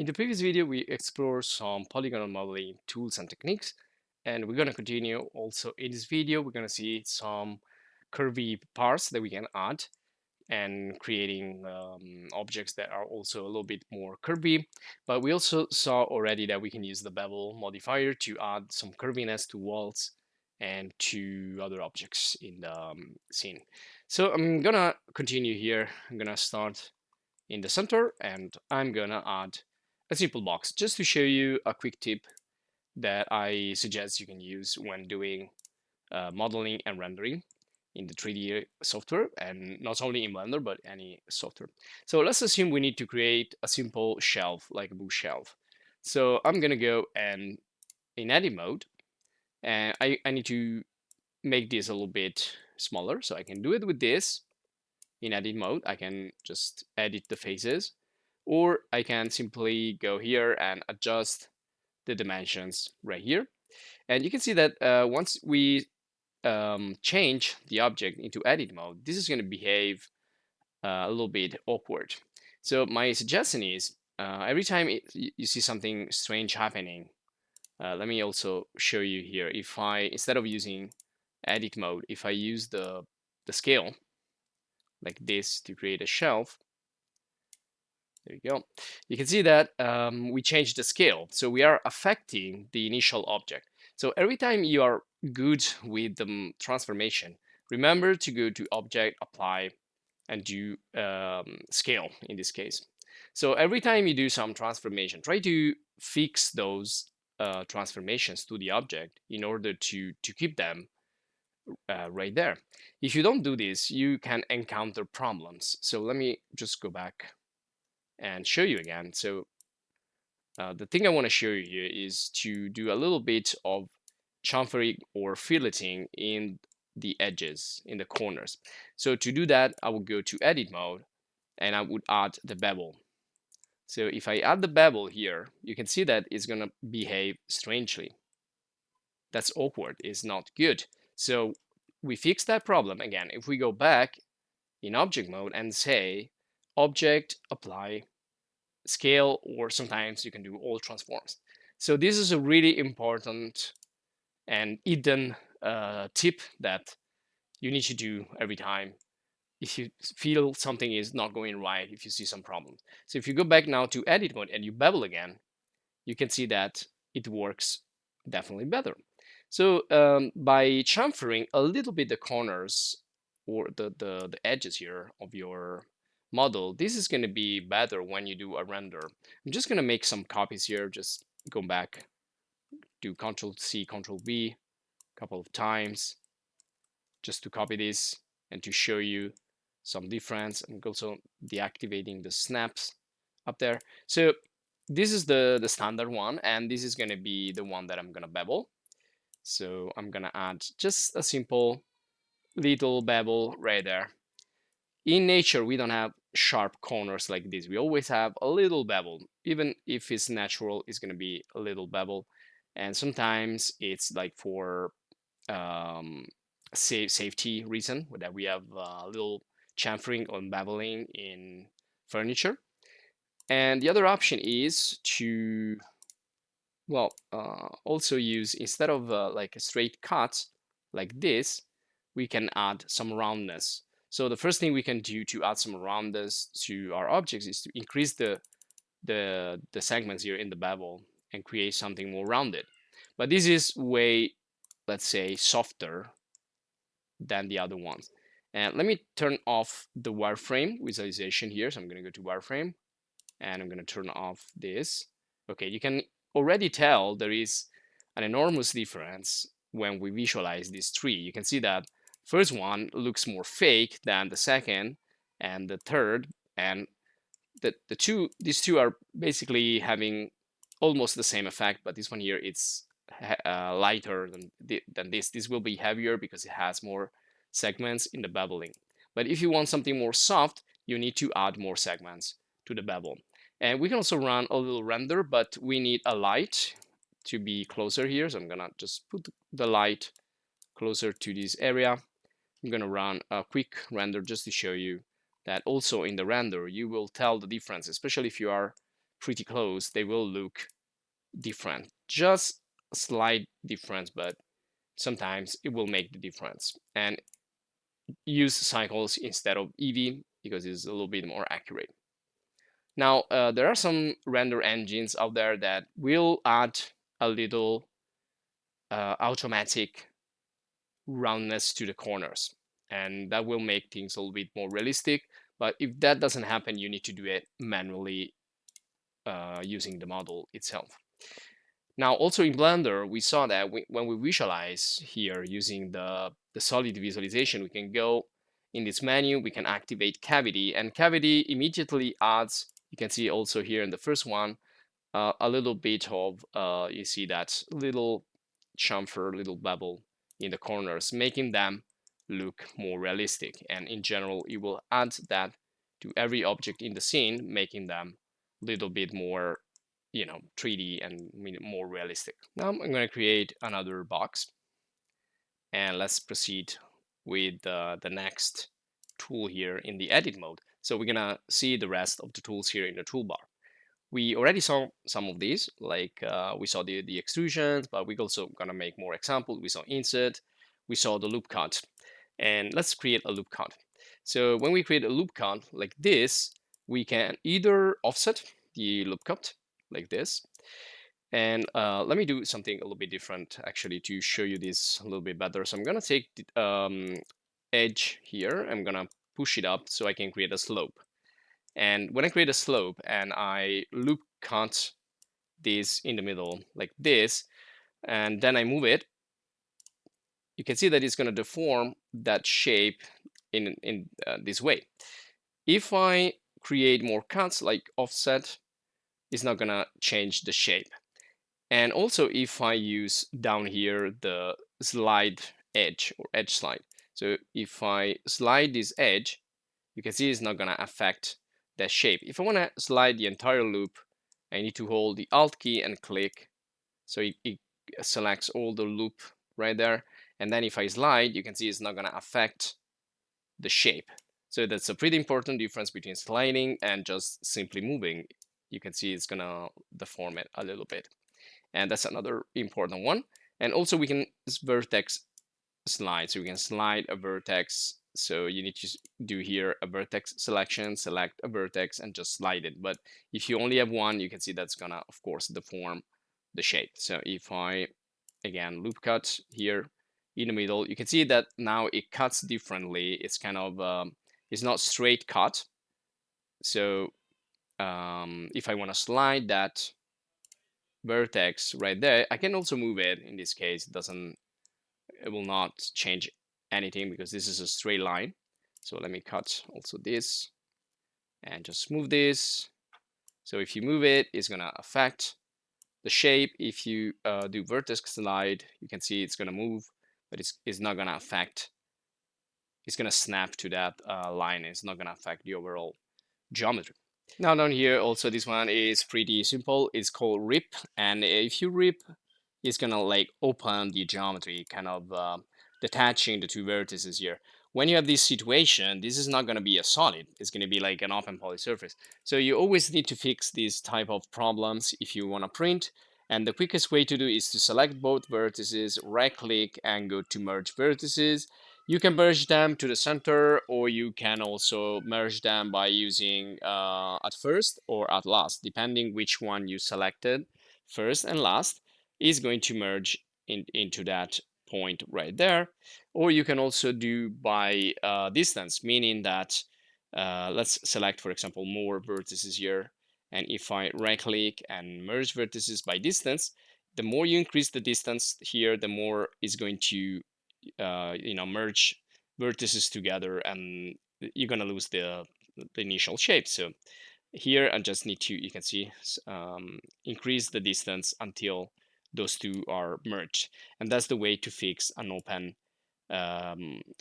In the previous video, we explored some polygonal modeling tools and techniques, and we're going to continue also in this video. We're going to see some curvy parts that we can add and creating objects that are also a little bit more curvy. But we also saw already that we can use the bevel modifier to add some curviness to walls and to other objects in the scene. So I'm gonna continue here. I'm gonna start in the center, and I'm gonna add a simple box just to show you a quick tip that I suggest you can use when doing modeling and rendering in the 3D software, and not only in Blender but any software. So let's assume we need to create a simple shelf, like a bookshelf. So I'm gonna go and in edit mode, and I need to make this a little bit smaller, so I can do it with this. In edit mode, I can just edit the faces, or I can simply go here and adjust the dimensions right here. And you can see that once we change the object into edit mode, this is going to behave a little bit awkward. So my suggestion is every time you see something strange happening, let me also show you here. If I, instead of using edit mode, if I use the scale like this to create a shelf, there you go. You can see that we changed the scale. So we are affecting the initial object. So every time you are good with the transformation, remember to go to Object, Apply, and do Scale in this case. So every time you do some transformation, try to fix those transformations to the object in order to keep them right there. If you don't do this, you can encounter problems. So let me just go back and show you again. So the thing I want to show you here is to do a little bit of chamfering or filleting in the edges, in the corners. So to do that, I will go to edit mode and I would add the bevel. So if I add the bevel here, you can see that it's going to behave strangely. That's awkward, it's not good. So we fix that problem again. If we go back in object mode and say object, apply, scale, or sometimes you can do all transforms. So this is a really important and hidden tip that you need to do every time if you feel something is not going right, if you see some problems. So if you go back now to edit mode and you bevel again, you can see that it works definitely better. So by chamfering a little bit the corners or the edges here of your model, this is going to be better when you do a render. I'm just going to make some copies here, just go back, do Control C, Control V a couple of times, just to copy this and to show you some difference. I'm also deactivating the snaps up there. So this is the standard one, and this is going to be the one that I'm going to bevel. So I'm going to add just a simple little bevel right there. In nature, we don't have sharp corners like this. We always have a little bevel. Even if it's natural, it's going to be a little bevel. And sometimes it's like for safety reason, that we have a little chamfering or beveling in furniture. And the other option is to, well, also use, instead of like a straight cut like this, we can add some roundness. So the first thing we can do to add some roundness to our objects is to increase the segments here in the bevel and create something more rounded. But this is way, let's say, softer than the other ones. And let me turn off the wireframe visualization here. So I'm going to go to wireframe and I'm going to turn off this. Okay, you can already tell there is an enormous difference when we visualize this tree. You can see that first one looks more fake than the second and the third, and these two are basically having almost the same effect, but this one here, it's lighter than this. This will be heavier because it has more segments in the beveling. But if you want something more soft, you need to add more segments to the bevel. And we can also run a little render, but we need a light to be closer here. So I'm gonna just put the light closer to this area. I'm gonna run a quick render just to show you that also in the render, you will tell the difference, especially if you are pretty close, they will look different. Just a slight difference, but sometimes it will make the difference. And use cycles instead of EV because it's a little bit more accurate. Now, there are some render engines out there that will add a little automatic roundness to the corners, and that will make things a little bit more realistic. But if that doesn't happen, you need to do it manually using the model itself. Now, also in Blender, we saw that when we visualize here using the solid visualization, we can go in this menu, we can activate cavity, and cavity immediately adds, you can see also here in the first one, a little bit of, you see that little chamfer, little bubble in the corners, making them look more realistic. And in general, it will add that to every object in the scene, making them a little bit more, 3D and more realistic. Now I'm going to create another box, and let's proceed with the next tool here in the edit mode. So we're gonna see the rest of the tools here in the toolbar. We already saw some of these, like we saw the extrusions, but we're also gonna make more examples. We saw insert, we saw the loop cut, and let's create a loop cut. So when we create a loop cut like this, we can either offset the loop cut like this, and let me do something a little bit different actually to show you this a little bit better. So I'm gonna take the edge here, I'm gonna push it up so I can create a slope. And when I create a slope and I loop cut this in the middle like this, and then I move it, you can see that it's gonna deform that shape in this way. If I create more cuts like offset, it's not gonna change the shape. And also if I use down here the slide edge or edge slide. So if I slide this edge, you can see it's not gonna affect that shape. If I wanna slide the entire loop, I need to hold the Alt key and click. So it selects all the loop right there. And then if I slide, you can see it's not gonna affect the shape. So that's a pretty important difference between sliding and just simply moving. You can see it's gonna deform it a little bit. And that's another important one. And also we can vertex slide. So we can slide a vertex. So you need to do here a vertex selection, select a vertex and just slide it. But if you only have one, you can see that's gonna, of course, deform the shape. So if I, again, loop cut here in the middle, you can see that now it cuts differently. It's kind of, it's not straight cut. So if I wanna slide that vertex right there, I can also move it. In this case, it will not change anything because this is a straight line. So let me cut also this and just move this. So if you move it, it's gonna affect the shape. If you do vertex slide, you can see it's gonna move, but it's not gonna affect. It's gonna snap to that line. It's not gonna affect the overall geometry. Now down here, also this one is pretty simple. It's called rip, and if you rip, it's gonna like open the geometry, kind of detaching the two vertices here. When you have this situation, this is not gonna be a solid. It's gonna be like an open poly surface. So you always need to fix these type of problems if you wanna print. And the quickest way to do is to select both vertices, right click and go to merge vertices. You can merge them to the center, or you can also merge them by using at first or at last, depending which one you selected first and last is going to merge into that point right there. Or you can also do by distance, meaning that let's select, for example, more vertices here. And if I right click and merge vertices by distance, the more you increase the distance here, the more is going to merge vertices together, and you're gonna lose the initial shape. So here I just need to, you can see, increase the distance until those two are merged, and that's the way to fix an open